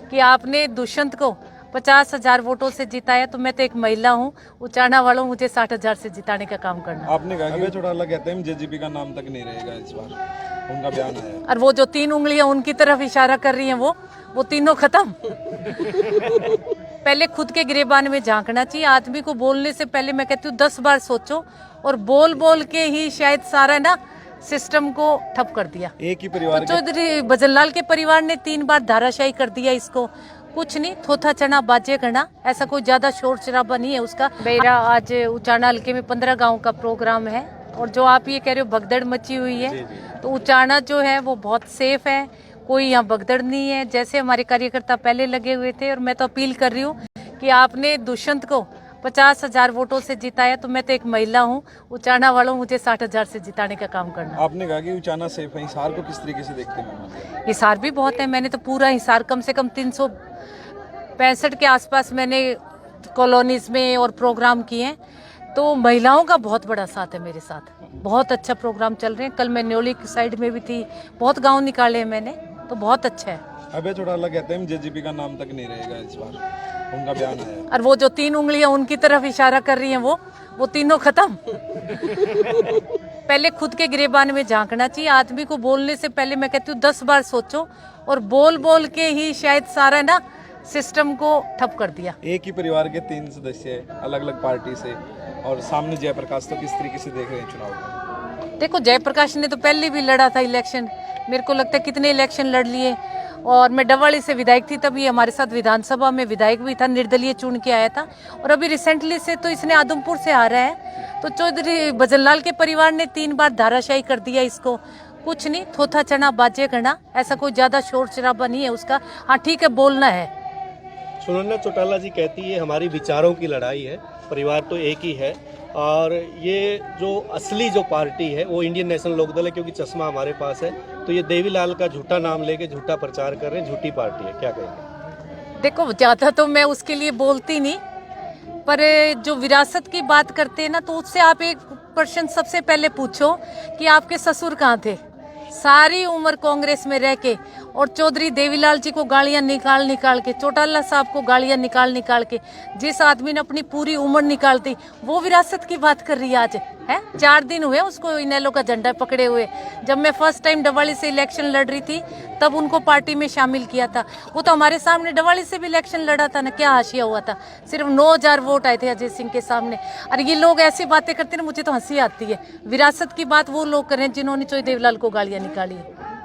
कि आपने दुष्यंत को 50,000 वोटों से जिताया, तो मैं तो एक महिला हूँ, उचाना वालों, मुझे 60,000 से जिताने का काम करना। आपने कहा कि चौटाला कहते हैं जेजेपी का नाम तक नहीं रहेगा इस बार, उनका बयान आया। और वो जो 3 उंगलियां उनकी तरफ इशारा कर रही हैं, वो तीनों खत्म। पहले खुद के गिरेबान में झांकना चाहिए। आदमी को बोलने से पहले मैं कहती हूँ 10 बार सोचो, और बोल बोल के ही शायद सारा ना सिस्टम को ठप कर दिया। एक ही परिवार तो चौधरी भजनलाल के परिवार ने 3 बार धाराशाही कर दिया इसको। कुछ नहीं, थोथा चना बाजे करना, ऐसा कोई ज्यादा शोर शराबा नहीं है उसका। मेरा आज उचाना हल्के में 15 गाँव का प्रोग्राम है, और जो आप ये कह रहे हो भगदड़ मची हुई है, तो उचाना जो है वो बहुत सेफ है, कोई यहाँ भगदड़ नहीं है। जैसे हमारे कार्यकर्ता पहले लगे हुए थे, और मैं तो अपील कर रही हूँ कि आपने दुष्यंत को 50,000 वोटों से जिताया, तो मैं तो एक महिला हूँ, उचाना वालों, मुझे 60,000 से जिताने का काम करना। आपने कहा कि उचाना सेफ है, हिसार को किस तरीके से देखते हैं? हिसार भी बहुत है, मैंने तो पूरा हिसार कम से कम 365 के आसपास मैंने कॉलोनीज में और प्रोग्राम किए हैं, तो महिलाओं का बहुत बड़ा साथ है मेरे साथ। बहुत अच्छा प्रोग्राम चल रहे हैं। कल मैं न्योली की साइड में भी थी, बहुत गांव निकाले हैं मैंने, तो बहुत अच्छा है। अबे चौटाला कहते हैं जेजेपी का नाम तक नहीं रहेगा इस बार, उनका बयान आया। और वो जो 3 उंगलियां उनकी तरफ इशारा कर रही हैं, वो तीनों खत्म। पहले खुद के गिरेबान में झांकना चाहिए। आदमी को बोलने से पहले मैं कहती हूँ 10 बार सोचो, और बोल बोल के ही शायद सारा ना सिस्टम को ठप कर दिया। एक ही परिवार के 3 सदस्य अलग अलग पार्टी से, और सामने जयप्रकाश, तो किस तरीके से देख रहे हैं चुनाव को? देखो, जयप्रकाश ने तो पहले भी लड़ा था इलेक्शन, मेरे को लगता है कितने इलेक्शन लड़ लिए। और मैं डवाली से विधायक थी, तभी हमारे साथ विधानसभा में विधायक भी था, निर्दलीय चुन के आया था। और अभी रिसेंटली से तो इसने आदमपुर से आ रहा है, तो चौधरी भजनलाल के परिवार ने 3 बार धाराशाही कर दिया इसको। कुछ नहीं, थोथा चना बाजे करना, ऐसा कोई ज्यादा शोर शराबा नहीं है उसका। हाँ ठीक है, बोलना है। सुनंदा चौटाला जी कहती है हमारी विचारों की लड़ाई है, परिवार तो एक ही है, और ये जो असली जो पार्टी है वो इंडियन नेशनल लोकदल है, क्योंकि चश्मा हमारे पास है। तो ये देवीलाल का झूठा नाम लेके झूठा प्रचार कर रहे हैं, झूठी पार्टी है, क्या कहेंगे? देखो, ज्यादा तो मैं उसके लिए बोलती नहीं, पर जो विरासत की बात करते हैं ना, तो उससे आप एक प्रश्न सबसे पहले पूछो कि आपके ससुर कहाँ थे। सारी उम्र कांग्रेस में रह के, और चौधरी देवीलाल जी को गालियां निकाल के, चौटाला साहब को गालियां निकाल के, जिस आदमी ने अपनी पूरी उम्र निकाल दी, वो विरासत की बात कर रही है आज है। 4 दिन हुए उसको इनेलो का झंडा पकड़े हुए। जब मैं फर्स्ट टाइम डवाली से इलेक्शन लड़ रही थी, तब उनको पार्टी में शामिल किया था। वो तो हमारे सामने डवाली से भी इलेक्शन लड़ा था ना, क्या हाशिया हुआ था, सिर्फ 9,000 वोट आए थे अजय सिंह के सामने। और ये लोग ऐसी बातें करते ना, मुझे तो हंसी आती है। विरासत की बात वो लोग कर रहे हैं जिन्होंने चौधरी देवीलाल को गालियां निकाली।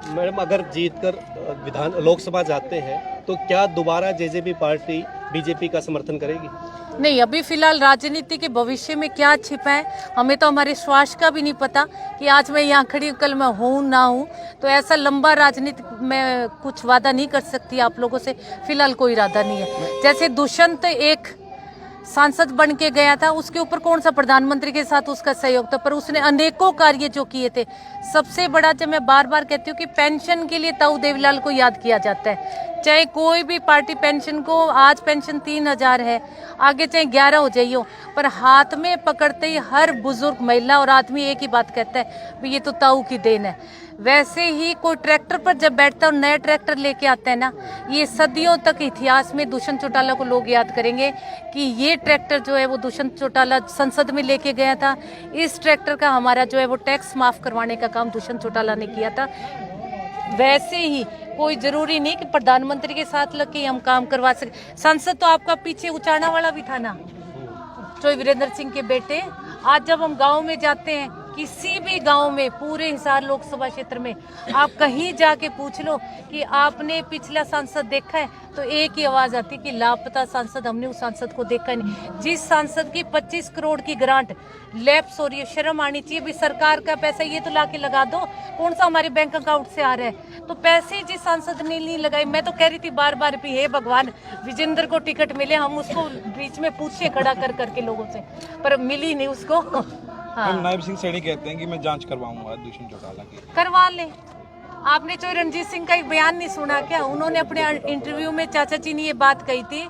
मैडम, अगर जीतकर लोकसभा जाते हैं तो क्या दोबारा जेजेपी पार्टी बीजेपी का समर्थन करेगी? नहीं, अभी फिलहाल राजनीति के भविष्य में क्या छिपा है, हमें तो हमारे श्वास का भी नहीं पता कि आज मैं यहाँ खड़ी हूँ, कल मैं हूँ ना हूँ। तो ऐसा लंबा राजनीति में कुछ वादा नहीं कर सकती आप लोगों से। फिलहाल कोई इरादा नहीं है। जैसे दुष्यंत एक सांसद बन के गया था, उसके ऊपर कौन सा प्रधानमंत्री के साथ उसका सहयोग था, पर उसने अनेकों कार्य जो किए थे। सबसे बड़ा, जब मैं बार बार कहती हूँ कि पेंशन के लिए ताऊ देवीलाल को याद किया जाता है। चाहे कोई भी पार्टी पेंशन को, आज पेंशन 3,000 है, आगे चाहे 11 हो जाइए, पर हाथ में पकड़ते ही हर बुजुर्ग, महिला और आदमी एक ही बात कहता है, ये तो ताऊ की देन है। वैसे ही कोई ट्रैक्टर पर जब बैठता है और नया ट्रैक्टर लेके आता है ना, ये सदियों तक इतिहास में दुष्यंत चौटाला को लोग याद करेंगे कि ये ट्रैक्टर जो है वो दुष्यंत चौटाला संसद में लेके गया था। इस ट्रैक्टर का हमारा जो है वो टैक्स माफ करवाने का काम दुष्यंत चौटाला ने किया था। वैसे ही कोई जरूरी नहीं कि प्रधानमंत्री के साथ लग के हम काम करवा सके। सांसद तो आपका पीछे उचाना वाला भी था ना, चौधरी वीरेंद्र सिंह के बेटे। आज जब हम गांव में जाते हैं, किसी भी गांव में, पूरे हिसार लोकसभा क्षेत्र में आप कहीं जाके पूछ लो कि आपने पिछला सांसद देखा है, तो एक ही आवाज आती कि लापता सांसद, हमने उस सांसद को देखा नहीं। जिस सांसद की 25 करोड़ की ग्रांट लैप्स हो रही है, शर्म आनी चाहिए भी। सरकार का पैसा ये तो लाके लगा दो, कौन सा हमारे बैंक अकाउंट से आ रहा है। तो पैसे जिस सांसद ने नहीं लगाए, मैं तो कह रही थी बार बार भी, हे भगवान विजेंद्र को टिकट मिले, हम उसको बीच में पूछे खड़ा कर करके लोगों से, पर मिली नहीं उसको। हाँ। नायब सिंह सैनी कहते हैं कि मैं जांच करवाऊंगा दुष्यंत चौटाला की। करवा ले। आपने चौधरी रणजीत सिंह का एक बयान नहीं सुना क्या? उन्होंने अपने इंटरव्यू में, चाचा जी ने ये बात कही थी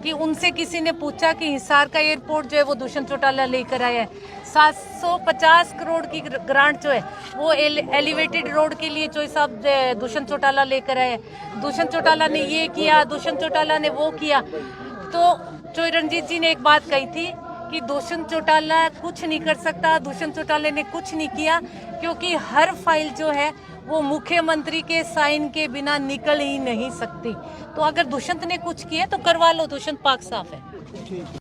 कि उनसे किसी ने पूछा कि हिसार का एयरपोर्ट जो है वो दुष्यंत चौटाला लेकर आया है। 750 करोड़ की ग्रांट जो है वो एलिवेटेड रोड के लिए जो साहब दुष्यंत चौटाला लेकर आए। दुष्यंत चौटाला ने ये किया, दुष्यंत चौटाला ने वो किया। तो चोई जी ने एक बात कही थी कि दुष्यंत चौटाला कुछ नहीं कर सकता, दुष्यंत चौटाला ने कुछ नहीं किया, क्योंकि हर फाइल जो है वो मुख्यमंत्री के साइन के बिना निकल ही नहीं सकती। तो अगर दुष्यंत ने कुछ किया तो करवा लो, दुष्यंत पाक साफ है।